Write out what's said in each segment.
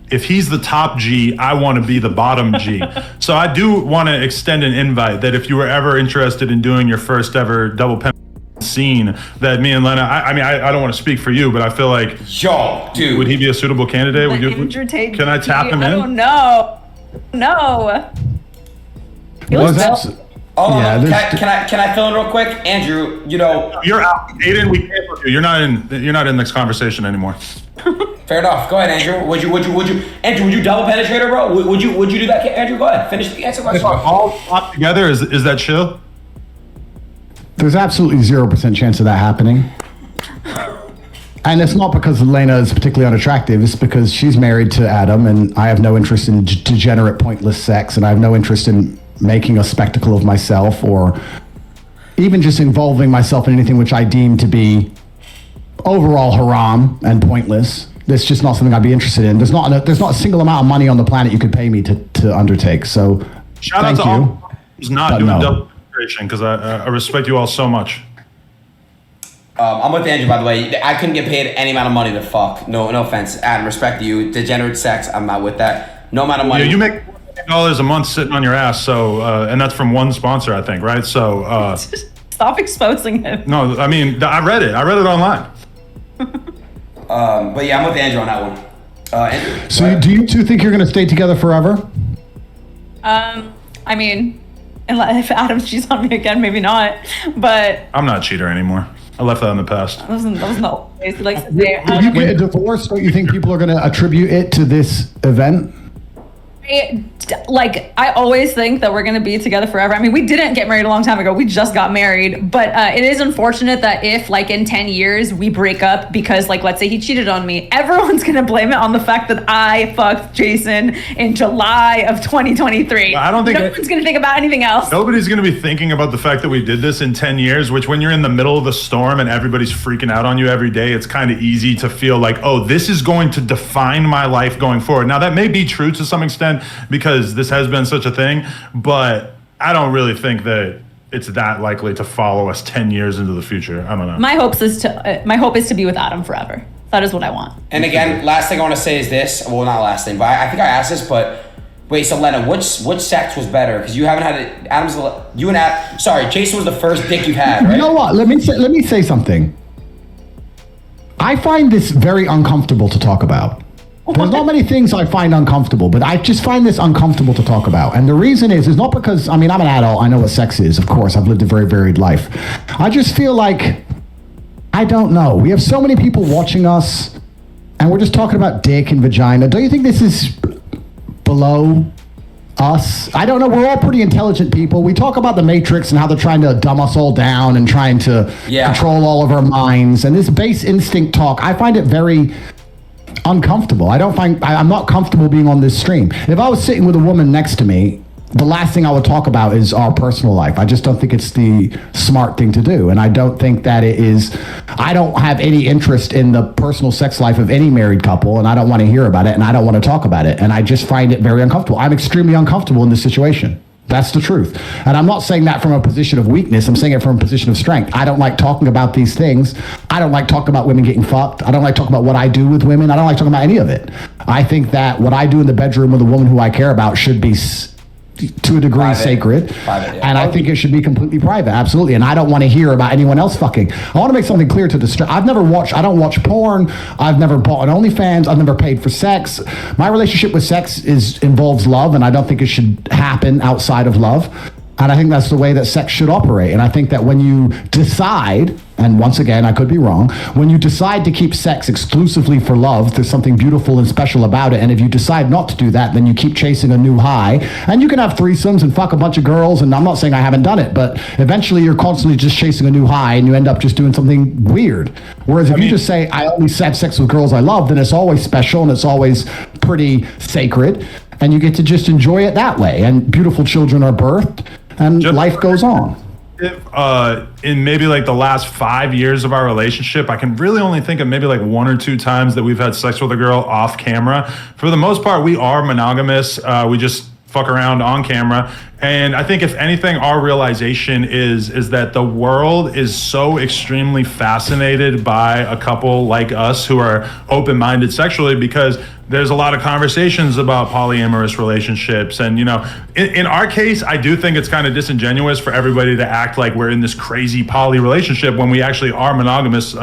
if he's the top G, I want to be the bottom G. So I do want to extend an invite that if you were ever interested in doing your first ever double pen scene, that me and Lena, I mean, I don't want to speak for you, but I feel like, yo, dude, would he be a suitable candidate? Can I tap him in? I don't know. No. Can I fill in real quick, Andrew? You know, you're out. Aiden, we can't look you. You're not in this conversation anymore. Fair enough. Go ahead, Andrew. Would you double penetrate her, bro? Would you do that, Andrew? Go ahead. Finish the answer question. All up together, is that chill? There's absolutely 0% chance of that happening. And it's not because Elena is particularly unattractive. It's because she's married to Adam, and I have no interest in degenerate, pointless sex, and I have no interest in making a spectacle of myself or even just involving myself in anything which I deem to be overall haram and pointless. That's just not something I'd be interested in. There's not a single amount of money on the planet you could pay me to undertake. So shout out to all who's not doing double penetration, because I respect you all so much. I'm with Andrew, by the way. I couldn't get paid any amount of money to fuck. No offense, Adam. Respect to you. Degenerate sex, I'm not with that. No amount of money. Yeah, you make $4 a month sitting on your ass. So, and that's from one sponsor, I think, right? So, stop exposing him. No, I mean, I read it online. But yeah, I'm with Andrew on that one. Andrew, so do you two think you're going to stay together forever? I mean, if Adam cheats on me again, maybe not. But I'm not a cheater anymore. I left that in the past. That was not ways like to say. If you get a divorce, don't you think people are going to attribute it to this event? I always think that we're going to be together forever. I mean, we didn't get married a long time ago. We just got married. But it is unfortunate that if, in 10 years, we break up because, let's say he cheated on me, everyone's going to blame it on the fact that I fucked Jason in July of 2023. I don't think no one's going to think about anything else. Nobody's going to be thinking about the fact that we did this in 10 years, which when you're in the middle of the storm and everybody's freaking out on you every day, it's kind of easy to feel like, oh, this is going to define my life going forward. Now, that may be true to some extent because this has been such a thing, but I don't really think that it's that likely to follow us 10 years into the future. I don't know. My hope is to be with Adam forever. That is what I want. And again, last thing I want to say is this. Well, not last thing, but I think I asked this, but wait, so Lena, which sex was better? Because you haven't had it. Jason was the first dick you've had, right? You know what? Let me say something. I find this very uncomfortable to talk about. There's not many things I find uncomfortable, but I just find this uncomfortable to talk about. And the reason is not because, I'm an adult. I know what sex is, of course. I've lived a very varied life. I just feel like, I don't know. We have so many people watching us, and we're just talking about dick and vagina. Don't you think this is below us? I don't know. We're all pretty intelligent people. We talk about the Matrix and how they're trying to dumb us all down and trying to control all of our minds. And this base instinct talk, I find it very uncomfortable. I'm not comfortable being on this stream. If I was sitting with a woman next to me, the last thing I would talk about is our personal life. I just don't think it's the smart thing to do. And I don't think that it is. I don't have any interest in the personal sex life of any married couple, and I don't want to hear about it, and I don't want to talk about it. And I just find it very uncomfortable. I'm extremely uncomfortable in this situation. That's the truth. And I'm not saying that from a position of weakness. I'm saying it from a position of strength. I don't like talking about these things. I don't like talking about women getting fucked. I don't like talking about what I do with women. I don't like talking about any of it. I think that what I do in the bedroom with a woman who I care about should be to a degree sacred. Private, yeah. And I think it should be completely private. Absolutely. And I don't want to hear about anyone else fucking. I want to make something clear to the I don't watch porn. I've never bought an OnlyFans. I've never paid for sex. My relationship with sex involves love, and I don't think it should happen outside of love. And I think that's the way that sex should operate. And I think that when you decide, and once again, I could be wrong, when you decide to keep sex exclusively for love, there's something beautiful and special about it. And if you decide not to do that, then you keep chasing a new high. And you can have threesomes and fuck a bunch of girls. And I'm not saying I haven't done it, but eventually you're constantly just chasing a new high and you end up just doing something weird. Whereas if you just say, I only have sex with girls I love, then it's always special and it's always pretty sacred. And you get to just enjoy it that way. And beautiful children are birthed. And life goes on. In maybe the last 5 years of our relationship, I can really only think of maybe 1 or 2 times that we've had sex with a girl off camera. For the most part, we are monogamous. We just fuck around on camera. And I think if anything, our realization is that the world is so extremely fascinated by a couple like us who are open-minded sexually, because there's a lot of conversations about polyamorous relationships. And, you know, in our case, I do think it's kind of disingenuous for everybody to act like we're in this crazy poly relationship when we actually are monogamous,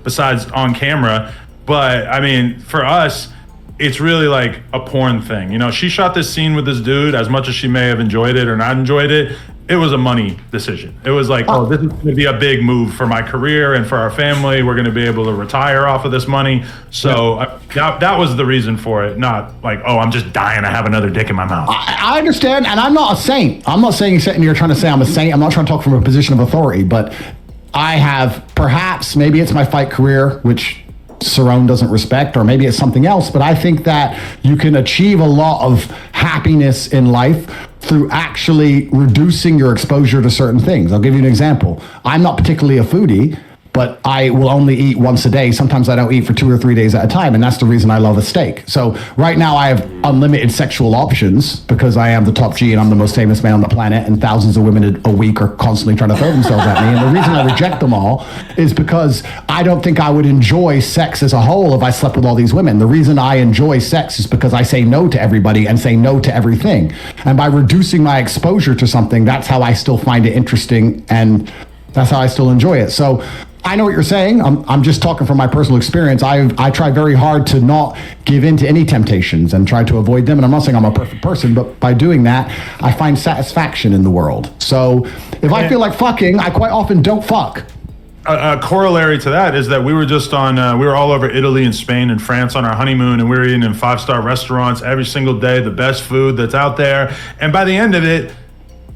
besides on camera. But I mean, for us, it's really like a porn thing. You know, she shot this scene with this dude. As much as she may have enjoyed it or not enjoyed it, it was a money decision. It was like, oh, this is going to be a big move for my career and for our family. We're going to be able to retire off of this money. So that was the reason for it. Not like, oh, I'm just dying to have another dick in my mouth. I understand, and I'm not a saint. I'm not saying you're trying to say I'm a saint. I'm not trying to talk from a position of authority, but I have, perhaps, maybe it's my fight career, which Cerrone doesn't respect, or maybe it's something else, but I think that you can achieve a lot of happiness in life through actually reducing your exposure to certain things. I'll give you an example. I'm not particularly a foodie, but I will only eat once a day. Sometimes I don't eat for 2 or 3 days at a time, and that's the reason I love a steak. So right now I have unlimited sexual options because I am the top G and I'm the most famous man on the planet, and thousands of women a week are constantly trying to throw themselves at me. And the reason I reject them all is because I don't think I would enjoy sex as a whole if I slept with all these women. The reason I enjoy sex is because I say no to everybody and say no to everything. And by reducing my exposure to something, that's how I still find it interesting, and that's how I still enjoy it. So I know what you're saying. I'm just talking from my personal experience. I try very hard to not give in to any temptations and try to avoid them. And I'm not saying I'm a perfect person, but by doing that, I find satisfaction in the world. So if I feel like fucking, I quite often don't fuck. A corollary to that is that we were just on, we were all over Italy and Spain and France on our honeymoon, and we were eating in 5-star restaurants every single day, the best food that's out there. And by the end of it,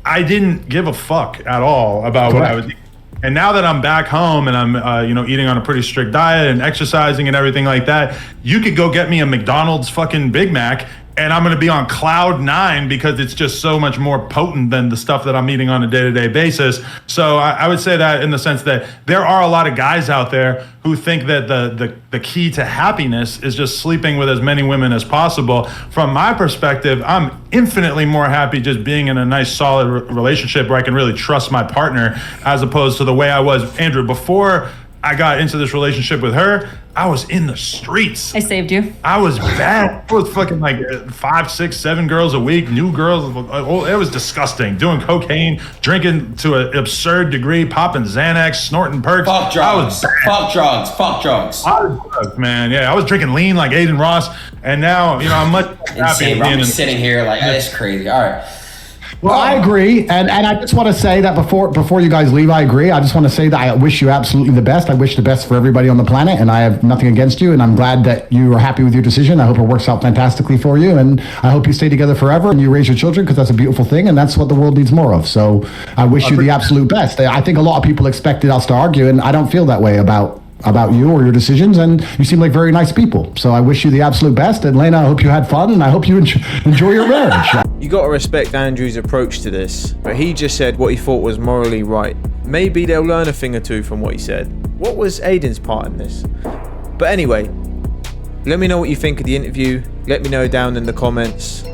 I didn't give a fuck at all about what I was eating. And now that I'm back home and I'm, eating on a pretty strict diet and exercising and everything like that, you could go get me a McDonald's fucking Big Mac and I'm going to be on cloud 9 because it's just so much more potent than the stuff that I'm eating on a day-to-day basis. So I would say that in the sense that there are a lot of guys out there who think that the key to happiness is just sleeping with as many women as possible. From my perspective, I'm infinitely more happy just being in a nice, solid relationship where I can really trust my partner, as opposed to the way I was, Andrew, before I got into this relationship with her. I was in the streets. I saved you. I was bad. I was fucking like 5, 6, 7 girls a week, new girls. It was disgusting. Doing cocaine, drinking to an absurd degree, popping Xanax, snorting perks. Fuck drugs. Fuck drugs. Fuck drugs. I was drugs, man. Yeah, I was drinking lean like Aiden Ross, and now I'm much insane, happier. I'm just sitting here like, it's crazy. All right. Well, I agree, and I just want to say that before you guys leave, I agree. I just want to say that I wish you absolutely the best. I wish the best for everybody on the planet, and I have nothing against you, and I'm glad that you are happy with your decision. I hope it works out fantastically for you, and I hope you stay together forever and you raise your children, because that's a beautiful thing, and that's what the world needs more of. So I wish you the absolute best. I think a lot of people expected us to argue, and I don't feel that way about you or your decisions, and you seem like very nice people. So I wish you the absolute best, and Lena, I hope you had fun, and I hope you enjoy your marriage. You gotta respect Andrew's approach to this, but he just said what he thought was morally right. Maybe they'll learn a thing or two from what he said. What was Aiden's part in this? But anyway, let me know what you think of the interview. Let me know down in the comments.